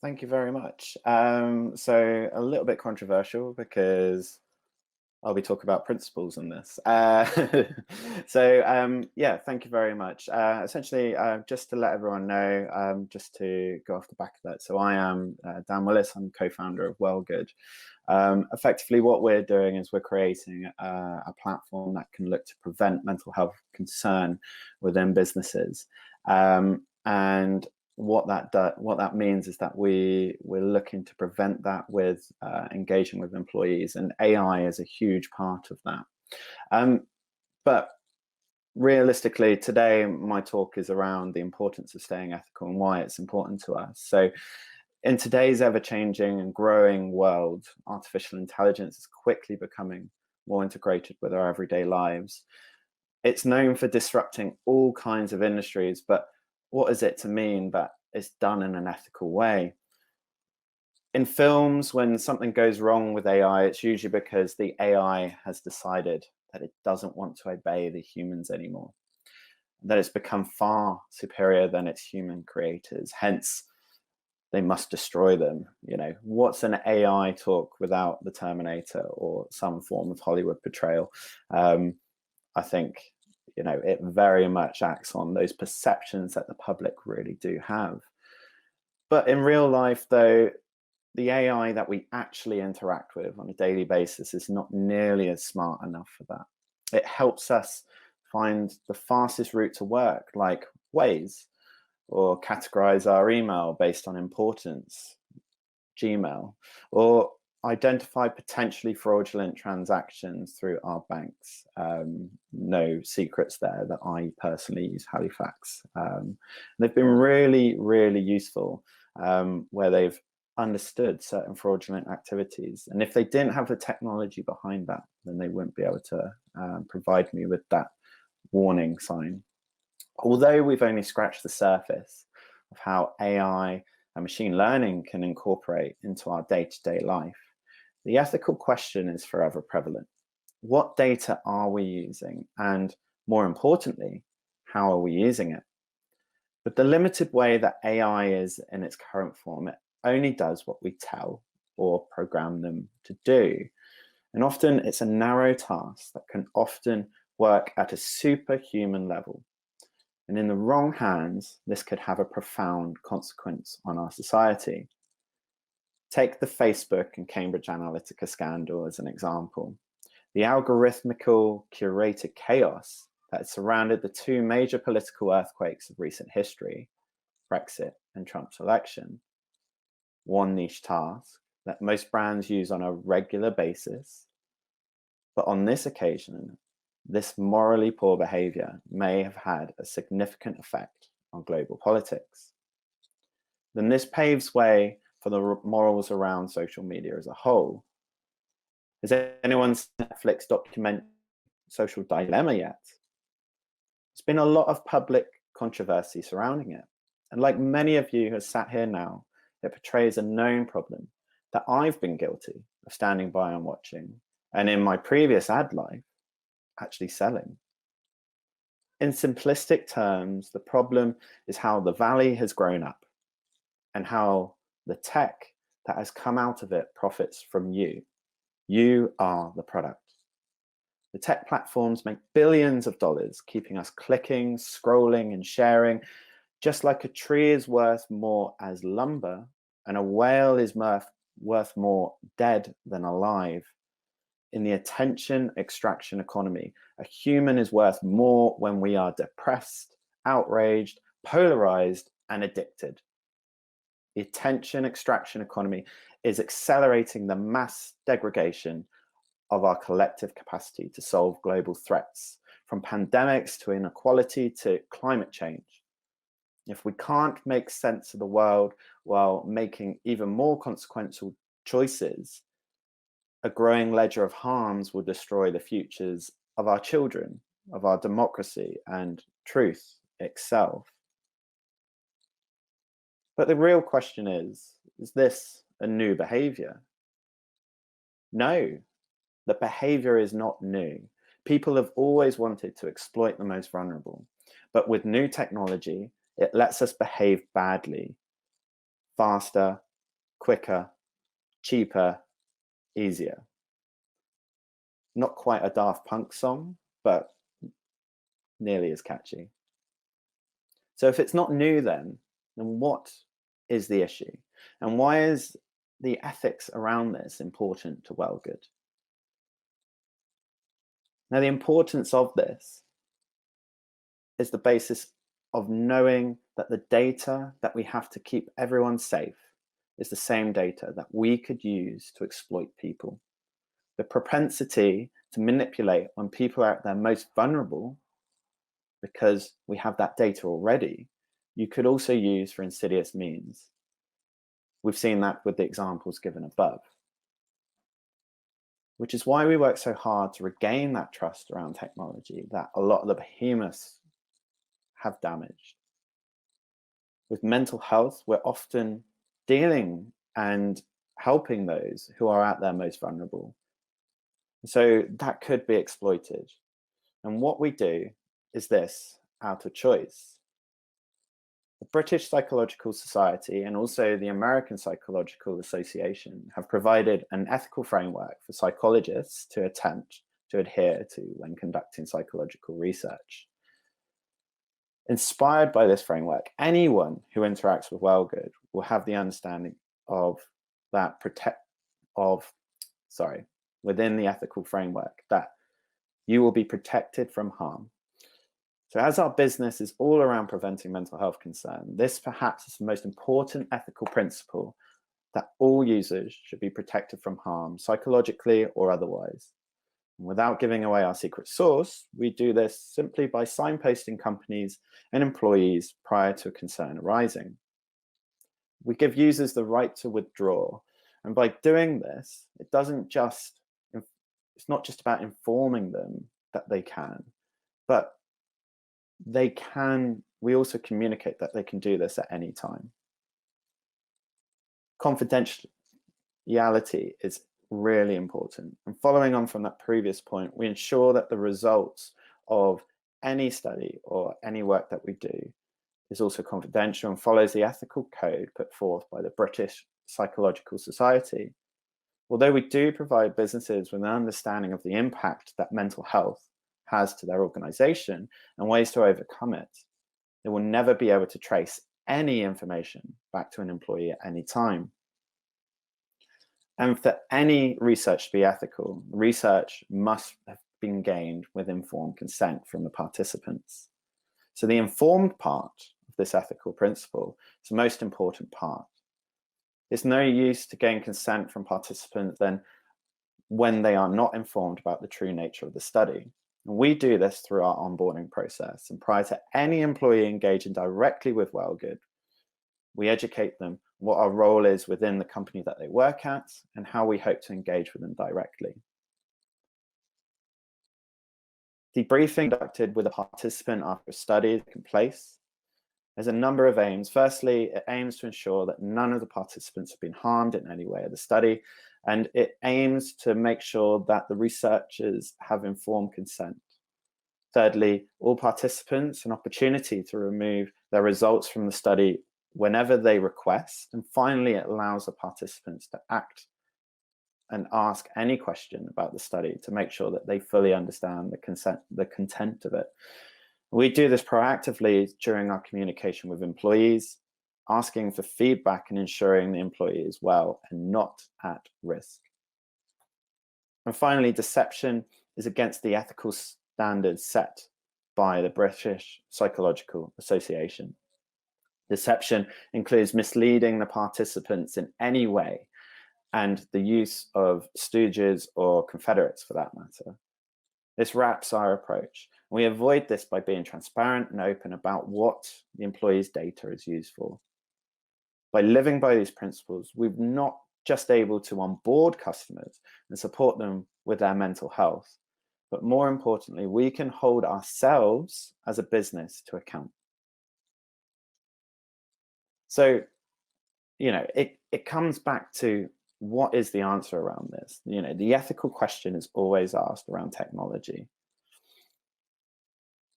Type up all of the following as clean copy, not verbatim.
Thank you very much. So a little bit controversial because I'll be talking about principles in this. Yeah, thank you very much. Essentially, just to let everyone know, just to go off the back of that. So I am Dan Willis. I'm co-founder of Wellgood. Effectively, what we're doing is we're creating a platform that can look to prevent mental health concern within businesses. And what that means is that we're looking to prevent that with engaging with employees, and AI is a huge part of that. But realistically, today my talk is around the importance of staying ethical and why it's important to us. So in today's ever-changing and growing world, artificial intelligence is quickly becoming more integrated with our everyday lives. It's known for disrupting all kinds of industries, but what is it to mean that it's done in an ethical way? In films, when something goes wrong with AI, it's usually because the AI has decided that it doesn't want to obey the humans anymore, that it's become far superior than its human creators. Hence, they must destroy them. You know, what's an AI talk without the Terminator or some form of Hollywood portrayal? I think, you know, it very much acts on those perceptions that the public really do have. But in real life, though, the AI that we actually interact with on a daily basis is not nearly as smart enough for that. It helps us find the fastest route to work, like Waze, or categorize our email based on importance, Gmail, or identify potentially fraudulent transactions through our banks. No secrets there that I personally use Halifax. They've been really, really useful where they've understood certain fraudulent activities. And if they didn't have the technology behind that, then they wouldn't be able to provide me with that warning sign. Although we've only scratched the surface of how AI and machine learning can incorporate into our day-to-day life, the ethical question is forever prevalent. What data are we using? And more importantly, how are we using it? But the limited way that AI is in its current form, it only does what we tell or program them to do. And often it's a narrow task that can often work at a superhuman level. And in the wrong hands, this could have a profound consequence on our society. Take the Facebook and Cambridge Analytica scandal as an example. The algorithmical curated chaos that surrounded the two major political earthquakes of recent history, Brexit and Trump's election. One niche task that most brands use on a regular basis. But on this occasion, this morally poor behavior may have had a significant effect on global politics. Then this paves way for the morals around social media as a whole. Has anyone seen Netflix document Social Dilemma yet? There's been a lot of public controversy surrounding it. And like many of you who are sat here now, it portrays a known problem that I've been guilty of standing by and watching, and in my previous ad life, actually selling. In simplistic terms, the problem is how the valley has grown up and how the tech that has come out of it profits from you. You are the product. The tech platforms make billions of dollars, keeping us clicking, scrolling, and sharing, just like a tree is worth more as lumber and a whale is worth more dead than alive. In the attention extraction economy, a human is worth more when we are depressed, outraged, polarized, and addicted. The attention extraction economy is accelerating the mass degradation of our collective capacity to solve global threats, from pandemics to inequality to climate change. If we can't make sense of the world while making even more consequential choices, a growing ledger of harms will destroy the futures of our children, of our democracy, and truth itself. But the real question is this a new behavior? No, the behavior is not new. People have always wanted to exploit the most vulnerable, but with new technology, it lets us behave badly, faster quicker, cheaper, easier. Not quite a Daft Punk song, but nearly as catchy. So if it's not new then what is the issue? And why is the ethics around this important to Wellgood? Now, the importance of this is the basis of knowing that the data that we have to keep everyone safe is the same data that we could use to exploit people. The propensity to manipulate when people are at their most vulnerable, because we have that data already, you could also use for insidious means. We've seen that with the examples given above, which is why we work so hard to regain that trust around technology that a lot of the behemoths have damaged. With mental health, we're often dealing and helping those who are at their most vulnerable. So that could be exploited. And what we do is this out of choice. The British Psychological Society and also the American Psychological Association have provided an ethical framework for psychologists to attempt to adhere to when conducting psychological research. Inspired by this framework, anyone who interacts with Wellgood will have the understanding of that within the ethical framework, that you will be protected from harm. So as our business is all around preventing mental health concern, this perhaps is the most important ethical principle, that all users should be protected from harm, psychologically or otherwise. And without giving away our secret sauce, we do this simply by signposting companies and employees prior to a concern arising. We give users the right to withdraw. And by doing this, it's not just about informing them that they can, but we also communicate that they can do this at any time. Confidentiality is really important. And following on from that previous point, we ensure that the results of any study or any work that we do is also confidential and follows the ethical code put forth by the British Psychological Society. Although we do provide businesses with an understanding of the impact that mental health has to their organization and ways to overcome it, they will never be able to trace any information back to an employee at any time. And for any research to be ethical, research must have been gained with informed consent from the participants. So the informed part of this ethical principle is the most important part. It's no use to gain consent from participants then when they are not informed about the true nature of the study. And we do this through our onboarding process. And prior to any employee engaging directly with Wellgood, we educate them what our role is within the company that they work at and how we hope to engage with them directly. Debriefing conducted with a participant after a study is taken place. There's a number of aims. Firstly, it aims to ensure that none of the participants have been harmed in any way of the study, and it aims to make sure that the researchers have informed consent. Thirdly, all participants an opportunity to remove their results from the study whenever they request. And finally, it allows the participants to act and ask any question about the study to make sure that they fully understand the content of it. We do this proactively during our communication with employees, asking for feedback and ensuring the employee is well and not at risk. And finally, deception is against the ethical standards set by the British Psychological Association. Deception includes misleading the participants in any way and the use of stooges or confederates for that matter. This wraps our approach. We avoid this by being transparent and open about what the employee's data is used for. By living by these principles, we're not just able to onboard customers and support them with their mental health, but more importantly, we can hold ourselves as a business to account. So, it comes back to what is the answer around this? The ethical question is always asked around technology.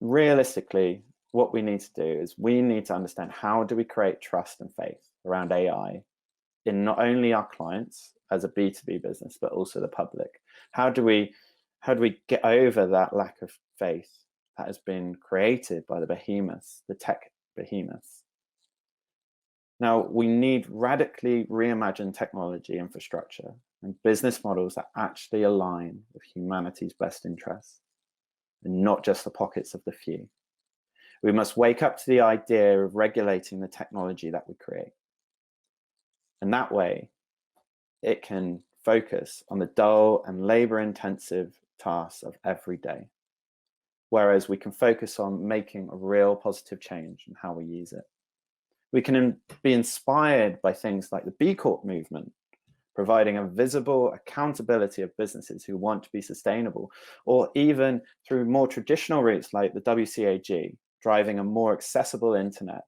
Realistically, what we need to do is we need to understand, how do we create trust and faith around AI in not only our clients as a B2B business, but also the public? How do we get over that lack of faith that has been created by the behemoths, the tech behemoths? Now, we need radically reimagined technology infrastructure and business models that actually align with humanity's best interests and not just the pockets of the few. We must wake up to the idea of regulating the technology that we create. And that way, it can focus on the dull and labor-intensive tasks of every day, whereas we can focus on making a real positive change in how we use it. We can be inspired by things like the B Corp movement, providing a visible accountability of businesses who want to be sustainable, or even through more traditional routes like the WCAG, driving a more accessible internet,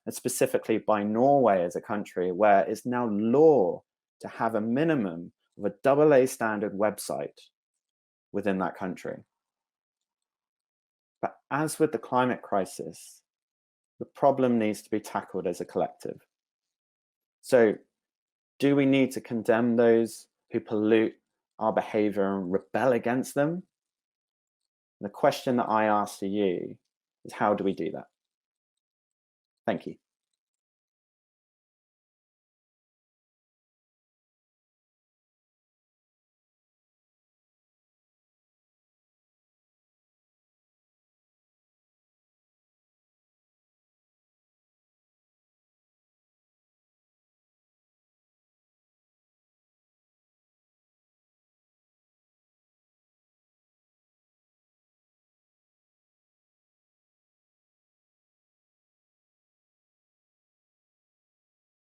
and specifically by Norway as a country where it's now law to have a minimum of a AA standard website within that country. But as with the climate crisis, the problem needs to be tackled as a collective. So, do we need to condemn those who pollute our behavior and rebel against them? The question that I ask to you is, how do we do that? Thank you.